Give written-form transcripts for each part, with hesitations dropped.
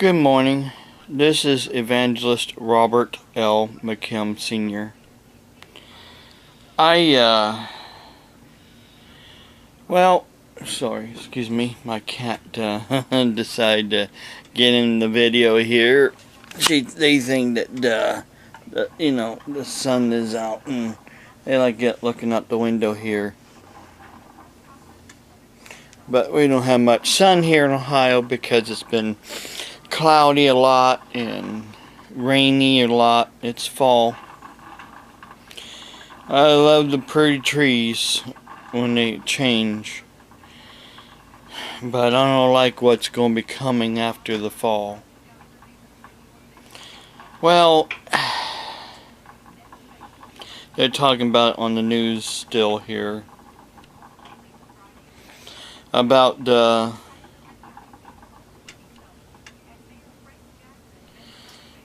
Good morning. This is Evangelist Robert L. McKim Sr. Excuse me, my cat decided to get in the video here. They think that the sun is out, and they like looking out the window here. But we don't have much sun here in Ohio because it's been cloudy a lot and rainy a lot. It's fall. I love the pretty trees when they change, but I don't like what's going to be coming after the fall. Well, they're talking about it on the news still here about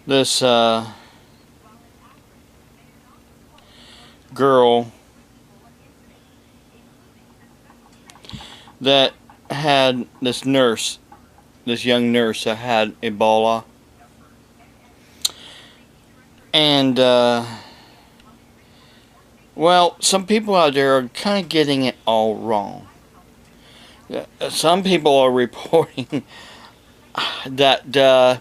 this girl that had this young nurse that had Ebola, and well, some people out there are kind of getting it all wrong. Some people are reporting that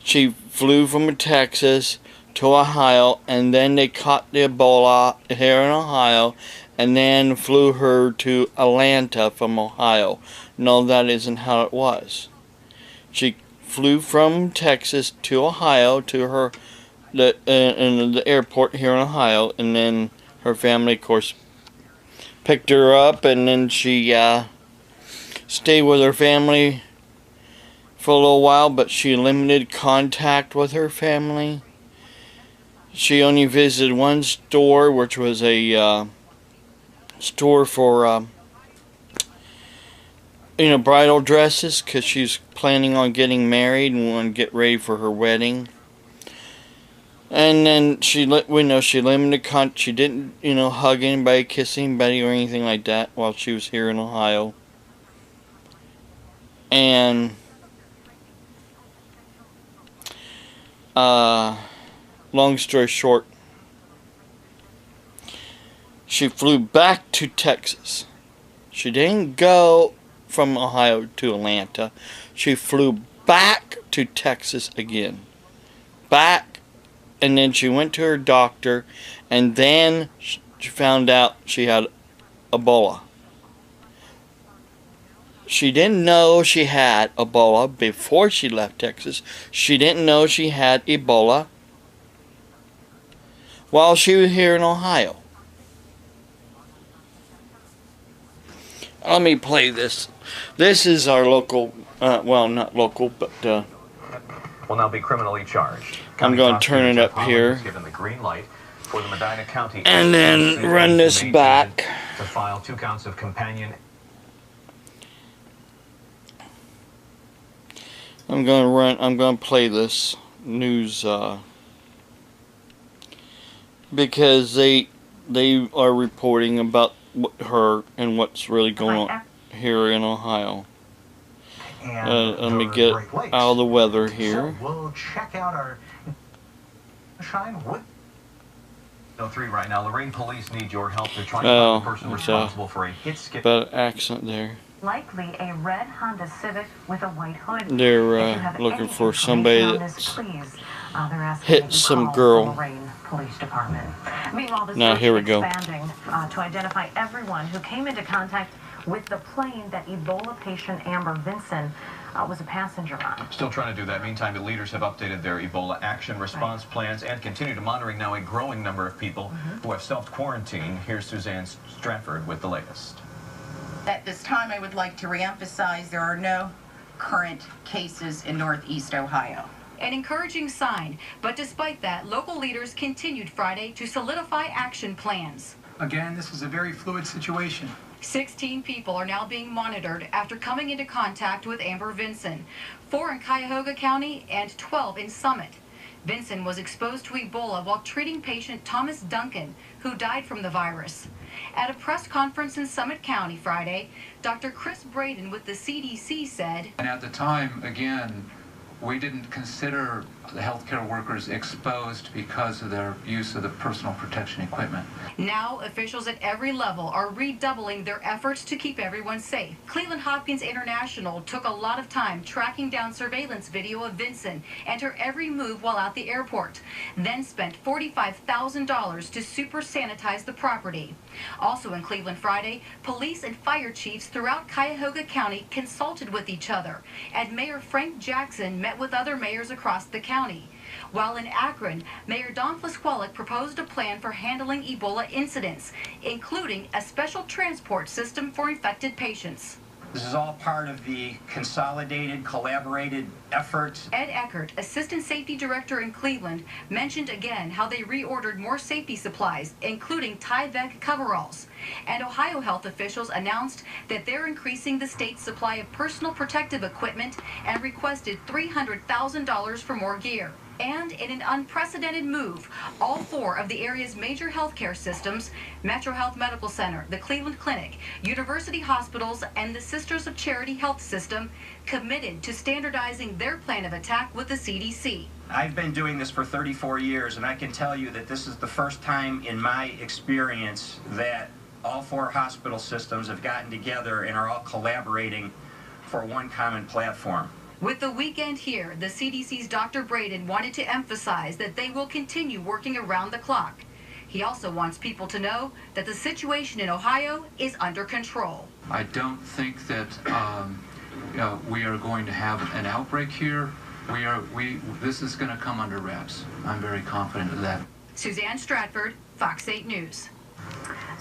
she flew from Texas to Ohio, and then they caught the Ebola here in Ohio, and then flew her to Atlanta from Ohio. No, that isn't how it was. She flew from Texas to Ohio to in the airport here in Ohio, and then her family, of course, picked her up, and then she stayed with her family for a little while, but she limited contact with her family. She only visited one store, which was a store for bridal dresses, because she's planning on getting married and wanted to get ready for her wedding. And then she limited contact. She didn't hug anybody, kiss anybody, or anything like that while she was here in Ohio. And long story short, she flew back to Texas. She didn't go from Ohio to Atlanta. She flew back to Texas again. Back, and then she went to her doctor, and then she found out she had Ebola. She didn't know she had Ebola before she left Texas. She didn't know she had Ebola while she was here in Ohio. Let me play this. This is our local, well, not local, but will now be criminally charged. I'm going to turn it up here, given the green light for the Medina County and then run this back to file 2 counts of companion. I'm going to play this news because they are reporting about her and what's really going on here in Ohio. Let me get out of the weather here. So we'll check out our shine. What? 03 right now. Lorraine police need your help to try to find the person responsible for a hit skip. Bad accent there. Likely a red Honda Civic with a white hood. They're looking for somebody that's hit some girl. Now here we go. To identify everyone who came into contact with the plane that Ebola patient Amber Vinson was a passenger on. Still trying to do that. Meantime, the leaders have updated their Ebola action response plans and continue to monitoring now a growing number of people who have self-quarantined. Here's Suzanne Stratford with the latest. At this time, I would like to reemphasize there are no current cases in Northeast Ohio. An encouraging sign, but despite that, local leaders continued Friday to solidify action plans. Again, this is a very fluid situation. 16 people are now being monitored after coming into contact with Amber Vinson, 4 in Cuyahoga County and 12 in Summit. Vinson was exposed to Ebola while treating patient Thomas Duncan, who died from the virus. At a press conference in Summit County Friday, Dr. Chris Braden with the CDC said, And at the time, again, we didn't consider the healthcare workers exposed because of their use of the personal protection equipment. Now, officials at every level are redoubling their efforts to keep everyone safe. Cleveland Hopkins International took a lot of time tracking down surveillance video of Vincent and her every move while at the airport, then spent $45,000 to super sanitize the property. Also in Cleveland Friday, police and fire chiefs throughout Cuyahoga County consulted with each other, and Mayor Frank Jackson met with other mayors across the county. While in Akron, Mayor Don Fliskwalik proposed a plan for handling Ebola incidents, including a special transport system for infected patients. This is all part of the consolidated, collaborated effort. Ed Eckert, Assistant Safety Director in Cleveland, mentioned again how they reordered more safety supplies, including Tyvek coveralls. And Ohio health officials announced that they're increasing the state's supply of personal protective equipment and requested $300,000 for more gear. And in an unprecedented move, all four of the area's major healthcare systems, Metro Health Medical Center, the Cleveland Clinic, University Hospitals, and the Sisters of Charity Health System, committed to standardizing their plan of attack with the CDC. I've been doing this for 34 years, and I can tell you that this is the first time in my experience that all four hospital systems have gotten together and are all collaborating for one common platform. With the weekend here, the CDC's Dr. Braden wanted to emphasize that they will continue working around the clock. He also wants people to know that the situation in Ohio is under control. I don't think that we are going to have an outbreak here. This is going to come under wraps. I'm very confident of that. Suzanne Stratford, Fox 8 News.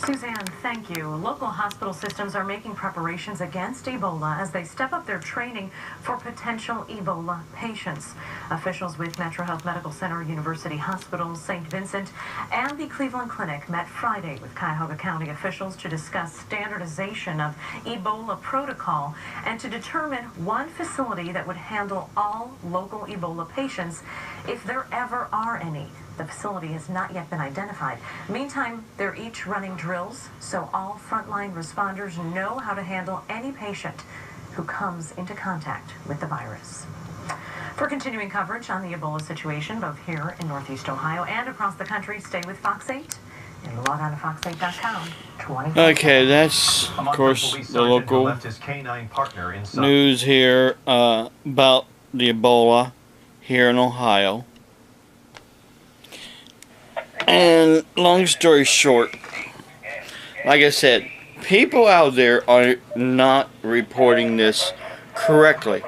Suzanne, thank you. Local hospital systems are making preparations against Ebola as they step up their training for potential Ebola patients. Officials with Metro Health Medical Center, University Hospital, St. Vincent, and the Cleveland Clinic met Friday with Cuyahoga County officials to discuss standardization of Ebola protocol and to determine one facility that would handle all local Ebola patients if there ever are any. The facility has not yet been identified. Meantime, they're each running drills so all frontline responders know how to handle any patient who comes into contact with the virus. For continuing coverage on the Ebola situation, both here in Northeast Ohio and across the country, stay with Fox 8 and log on to fox8.com. Okay, that's, of course, the local news here about the Ebola here in Ohio. And long story short, like I said, people out there are not reporting this correctly.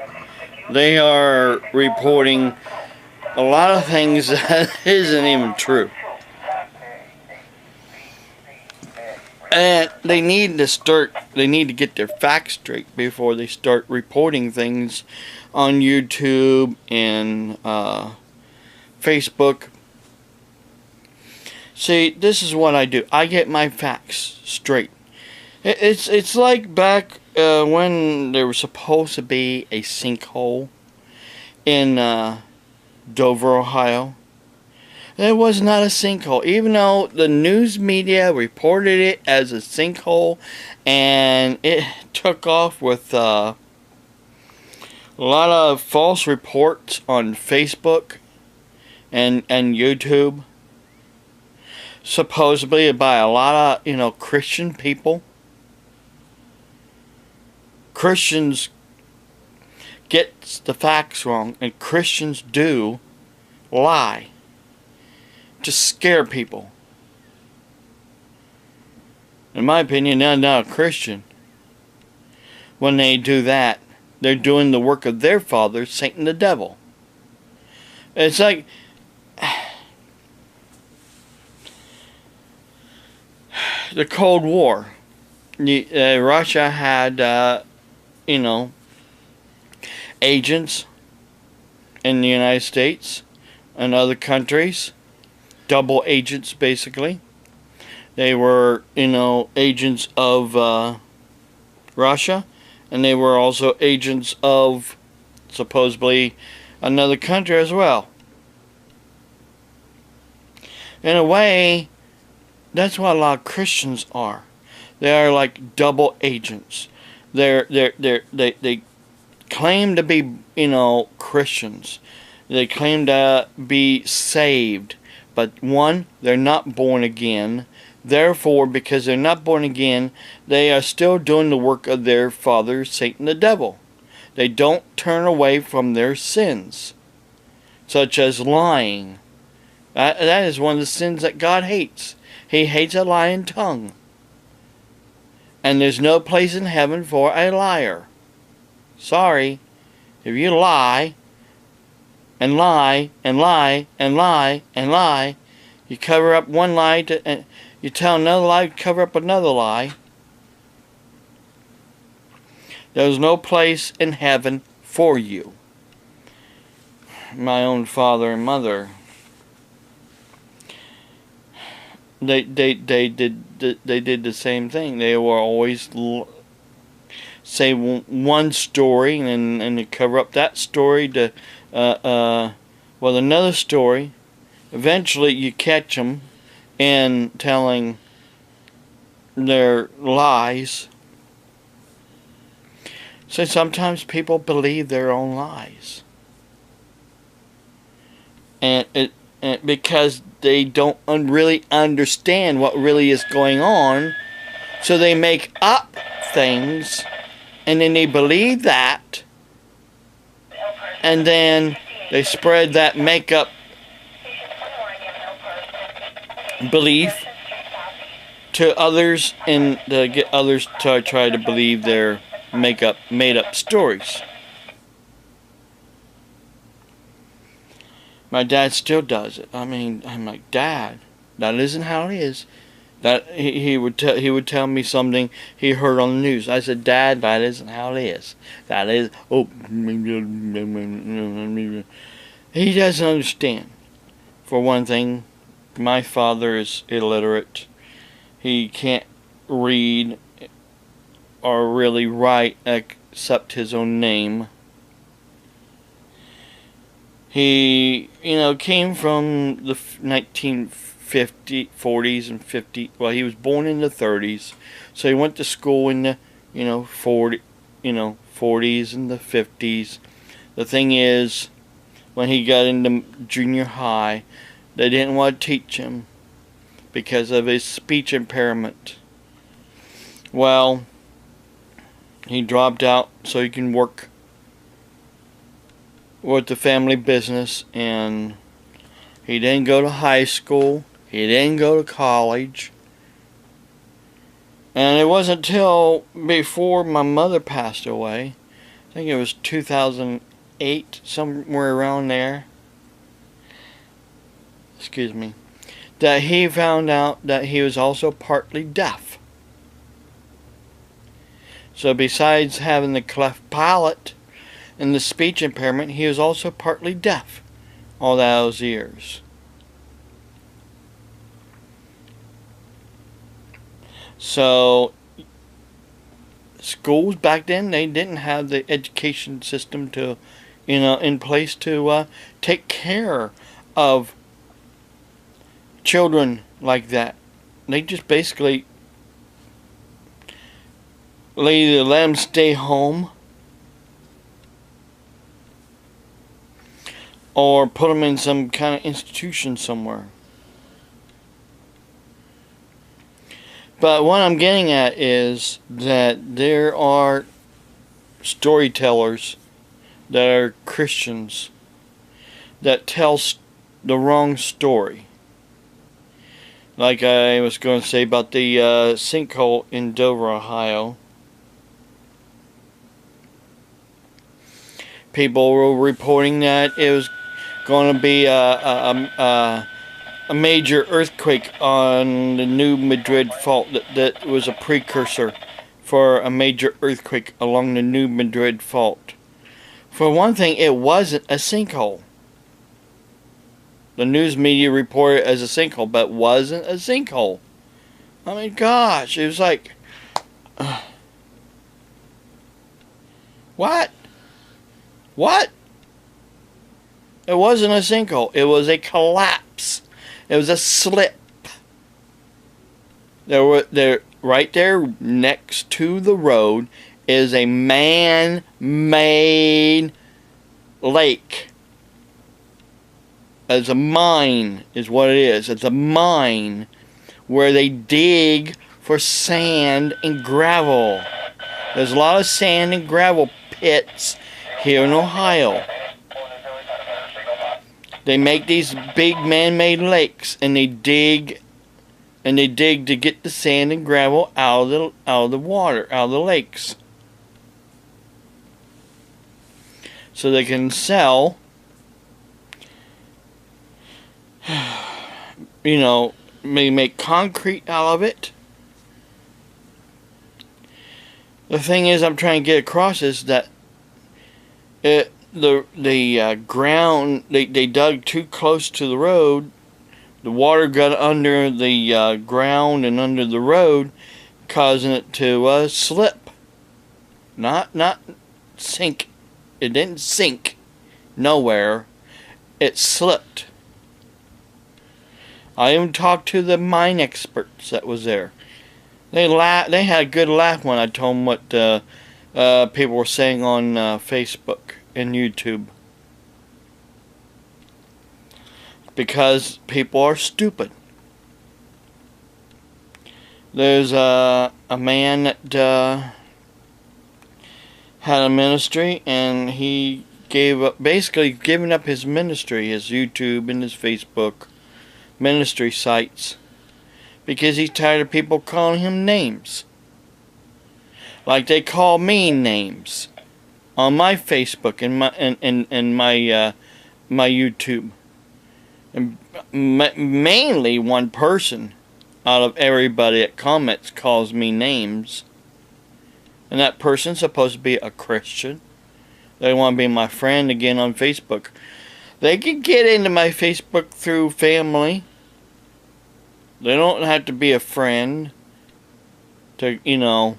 They are reporting a lot of things that isn't even true. And they need to get their facts straight before they start reporting things on YouTube and Facebook. See, this is what I do. I get my facts straight. It's like back when there was supposed to be a sinkhole in Dover, Ohio. There was not a sinkhole, even though the news media reported it as a sinkhole, and it took off with a lot of false reports on Facebook and YouTube. Supposedly by a lot of, Christian people. Christians get the facts wrong, and Christians do lie to scare people. In my opinion, they're not a Christian. When they do that, they're doing the work of their father, Satan the devil. It's like the Cold War. Russia had, agents in the United States and other countries. Double agents, basically. They were, agents of Russia, and they were also agents of, supposedly, another country as well. In a way, that's what a lot of Christians are. They are like double agents. They claim to be, Christians. They claim to be saved. But one, they're not born again. Therefore, because they're not born again, they are still doing the work of their father, Satan the devil. They don't turn away from their sins, such as lying. That is one of the sins that God hates. He hates a lying tongue. And there's no place in heaven for a liar. Sorry. If you lie, and lie, and lie, and lie, and lie, you cover up one lie, and you tell another lie, cover up another lie. There's no place in heaven for you. My own father and mother, they did the same thing. They were always say one story and they cover up that story to with another story. Eventually, you catch them in telling their lies. So sometimes people believe their own lies, and because they don't really understand what really is going on, so they make up things, and then they believe that, and then they spread that make-up belief to others, and to get others to try to believe their made-up stories. My dad still does it. I mean, I'm like, Dad, that isn't how it is. That he would tell me something he heard on the news. I said, Dad, that isn't how it is. That is, he doesn't understand. For one thing, my father is illiterate. He can't read or really write except his own name. He, came from the 40s and 50s. Well, he was born in the 30s, so he went to school in the, 40s and the 50s. The thing is, when he got into junior high, they didn't want to teach him because of his speech impairment. Well, he dropped out so he can work with the family business, and he didn't go to high school. He didn't go to college. And it wasn't until before my mother passed away, I think it was 2008, somewhere around there, excuse me, that he found out that he was also partly deaf. So besides having the cleft palate and the speech impairment, he was also partly deaf all those years. So schools back then, they didn't have the education system to, in place to take care of children like that. They just basically either let them stay home or put them in some kind of institution somewhere. But what I'm getting at is that there are storytellers that are Christians that tell the wrong story. Like I was going to say about the sinkhole in Dover, Ohio. People were reporting that it was going to be a major earthquake on the New Madrid fault that was a precursor for a major earthquake along the New Madrid fault. For one thing, it wasn't a sinkhole. The news media reported it as a sinkhole, but it wasn't a sinkhole. I mean, gosh, it was like, what? What? It wasn't a sinkhole. It was a collapse. It was a slip. There right there next to the road is a man-made lake. It's a mine is what it is. It's a mine where they dig for sand and gravel. There's a lot of sand and gravel pits here in Ohio. They make these big man-made lakes, and they dig to get the sand and gravel out of the water, out of the lakes, so they can sell, you know, maybe make concrete out of it. The thing is, I'm trying to get across is that the ground, they dug too close to the road. The water got under the ground and under the road, causing it to slip. Not sink. It didn't sink nowhere. It slipped. I even talked to the mine experts that was there. They had a good laugh when I told them what people were saying on Facebook and YouTube. Because people are stupid. There's a man that had a ministry, and he basically given up his ministry, his YouTube and his Facebook ministry sites, because he's tired of people calling him names. Like they call me names on my Facebook and my YouTube. And mainly one person out of everybody that comments calls me names. And that person's supposed to be a Christian. They want to be my friend again on Facebook. They can get into my Facebook through family. They don't have to be a friend to, you know,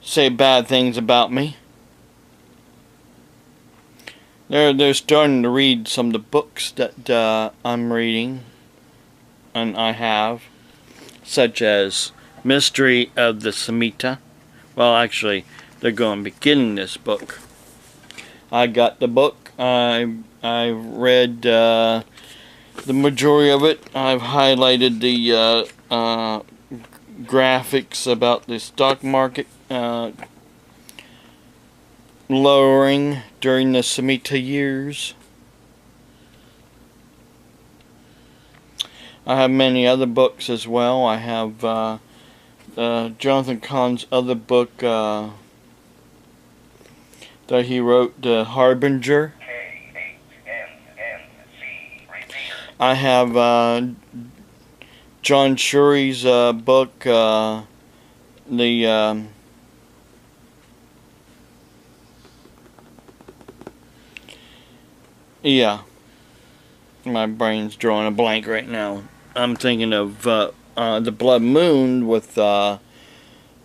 say bad things about me. They're starting to read some of the books that I'm reading, and I have, such as Mystery of the Samhita. Well, actually, they're going to be getting this book. I got the book. I read the majority of it. I've highlighted the graphics about the stock market lowering during the Samhita years. I have many other books as well. I have Jonathan Cahn's other book that he wrote, The Harbinger. I have John Shurey's book, yeah, my brain's drawing a blank right now. I'm thinking of the Blood Moon with right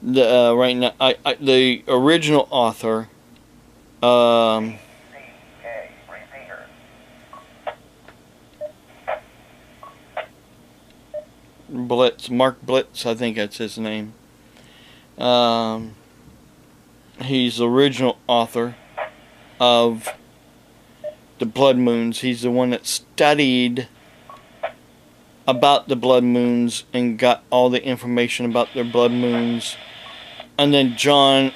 now. The original author. Mark Blitz, I think that's his name. He's the original author of the blood moons. He's the one that studied about the blood moons and got all the information about their blood moons. And then John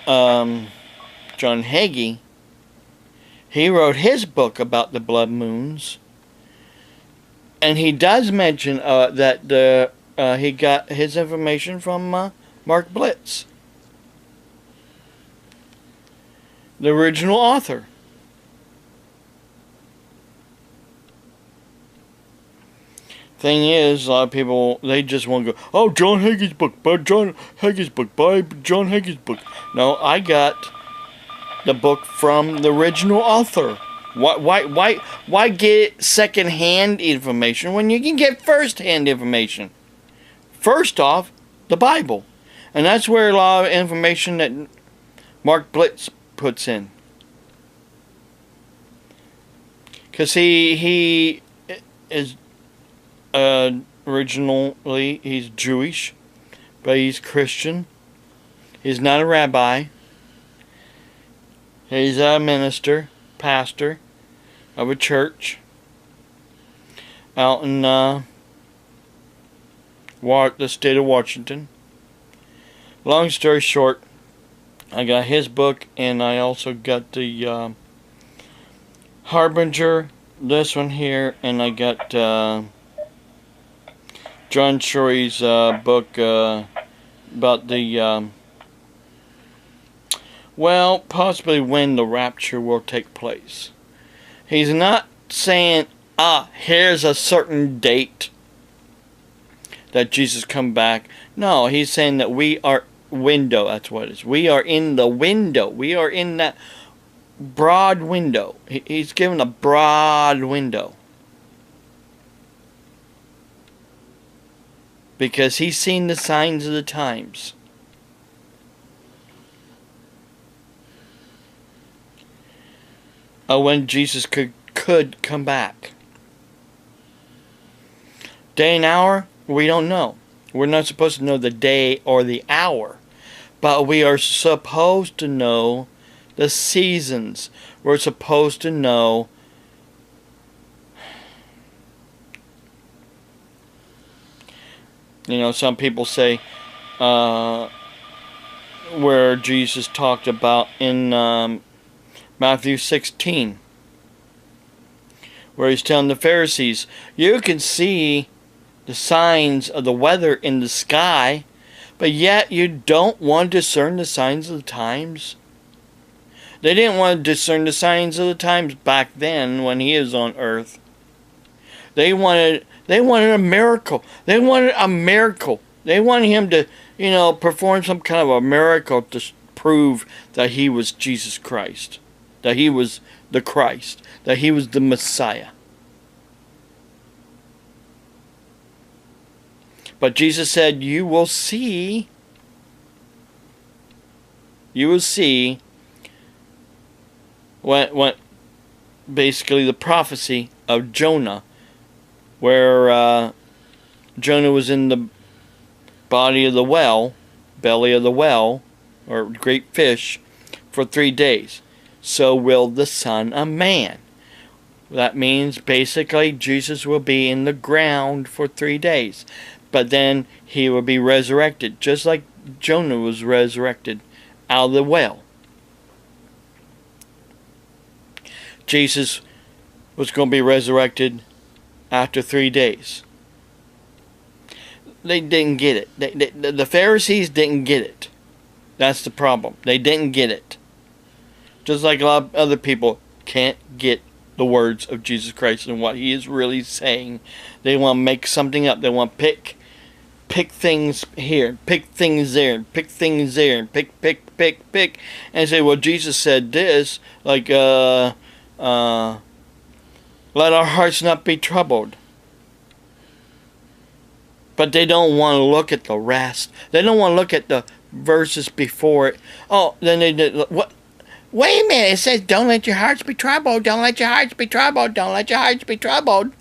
Hagee, he wrote his book about the blood moons, and he does mention that he got his information from Mark Blitz, the original author. Thing is, a lot of people, they just want to go, oh, John Hagee's book, buy John Hagee's book, buy John Hagee's book. No, I got the book from the original author. Why get second-hand information when you can get first-hand information? First off, the Bible. And that's where a lot of information that Mark Blitz puts in. Because he is originally, he's Jewish, but he's Christian. He's not a rabbi. He's a minister, pastor of a church out in the state of Washington. Long story short, I got his book, and I also got the Harbinger, this one here, and I got John Shorey's book about the well, possibly when the rapture will take place. He's not saying, here's a certain date that Jesus come back. No, he's saying that we are window. That's what it is. We are in the window. We are in that broad window. He's given a broad window. Because he's seen the signs of the times. When Jesus could come back. Day and hour, we don't know. We're not supposed to know the day or the hour. But we are supposed to know the seasons. We're supposed to know some people say where Jesus talked about in Matthew 16, where he's telling the Pharisees, you can see the signs of the weather in the sky, but yet you don't want to discern the signs of the times. They didn't want to discern the signs of the times back then when he was on earth. They wanted a miracle. They wanted a miracle. They wanted him to, perform some kind of a miracle to prove that he was Jesus Christ. That he was the Christ. That he was the Messiah. But Jesus said, you will see what basically the prophecy of Jonah, where Jonah was in the belly of the well, or great fish, for 3 days. So will the Son of Man. That means basically Jesus will be in the ground for 3 days. But then he will be resurrected, just like Jonah was resurrected out of the well. Jesus was going to be resurrected after 3 days. They didn't get it. The Pharisees didn't get it. That's the problem. They didn't get it. Just like a lot of other people can't get the words of Jesus Christ and what he is really saying. They want to make something up. They want to pick things here, pick things there, pick things there, and pick, and say, well, Jesus said this, like, let our hearts not be troubled. But they don't want to look at the rest. They don't want to look at the verses before it. Oh, then they did, what? Wait a minute, it says, don't let your hearts be troubled, don't let your hearts be troubled, don't let your hearts be troubled.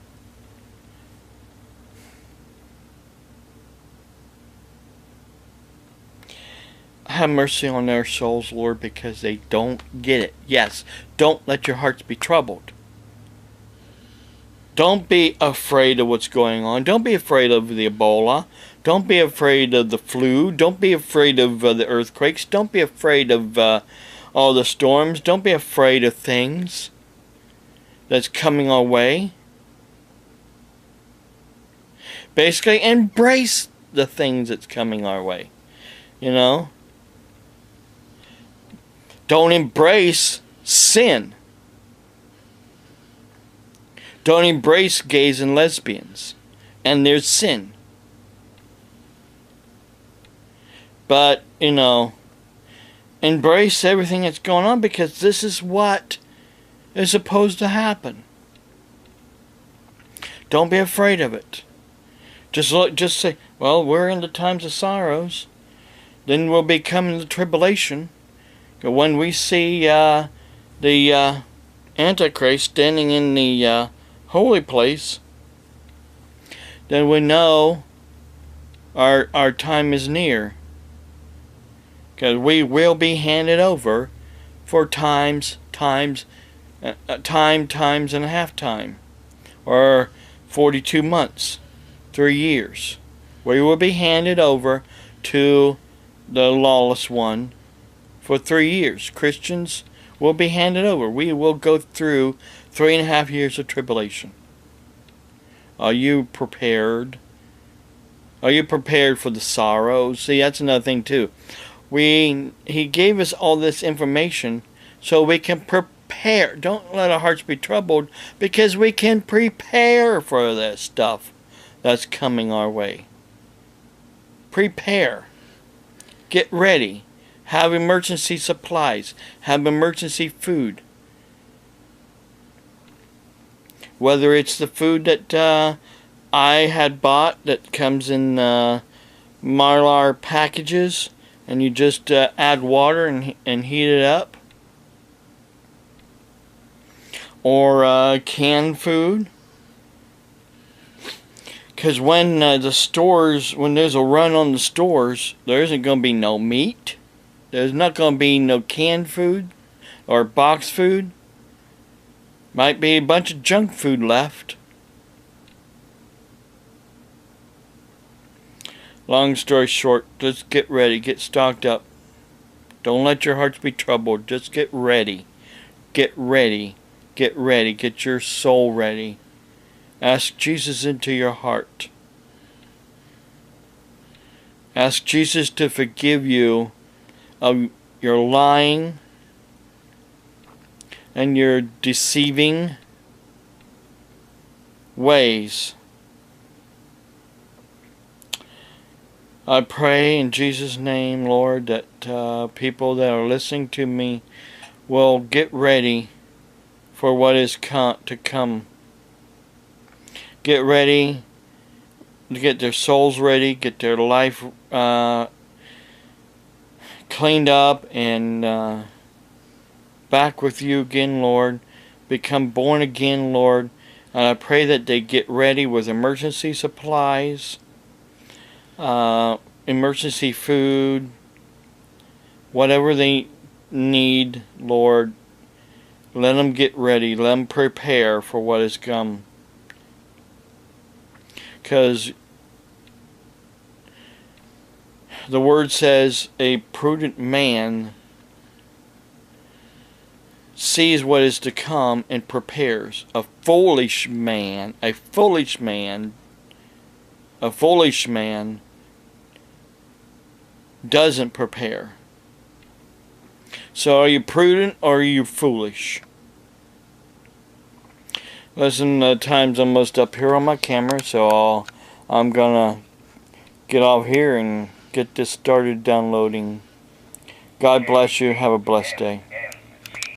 Have mercy on their souls, Lord, because they don't get it. Yes, don't let your hearts be troubled. Don't be afraid of what's going on. Don't be afraid of the Ebola. Don't be afraid of the flu. Don't be afraid of the earthquakes. Don't be afraid of all the storms. Don't be afraid of things that's coming our way. Basically, embrace the things that's coming our way. Don't embrace sin. Don't embrace gays and lesbians and their sin. But, embrace everything that's going on, because this is what is supposed to happen. Don't be afraid of it. Just say, well, we're in the times of sorrows. Then we'll be coming to tribulation. When we see the Antichrist standing in the holy place, then we know our time is near. Because we will be handed over for times and a half time. Or 42 months, 3 years. We will be handed over to the lawless one for 3 years. Christians will be handed over. We will go through 3.5 years of tribulation. Are you prepared? Are you prepared for the sorrow? See, that's another thing too. He gave us all this information so we can prepare. Don't let our hearts be troubled, because we can prepare for this stuff that's coming our way. Prepare. Get ready. Have emergency supplies. Have emergency food. Whether it's the food that I had bought that comes in Mylar packages, and you just add water and heat it up, or canned food. Because when when there's a run on the stores, there isn't going to be no meat. There's not going to be no canned food or box food. Might be a bunch of junk food left. Long story short, just get ready. Get stocked up. Don't let your hearts be troubled. Just get ready. Get ready. Get ready. Get your soul ready. Ask Jesus into your heart. Ask Jesus to forgive you of your lying and your deceiving ways. I pray in Jesus' name, Lord, that people that are listening to me will get ready for what is to come. Get ready to get their souls ready, get their life cleaned up, and back with you again, Lord. Become born again, Lord. And I pray that they get ready with emergency supplies, emergency food, whatever they need, Lord. Let them get ready. Let them prepare for what is come. Because the word says a prudent man sees what is to come and prepares. A foolish man doesn't prepare. So are you prudent or are you foolish? Listen, time's almost up here on my camera, so I'm gonna get off here and get this started downloading. God bless you. Have a blessed day.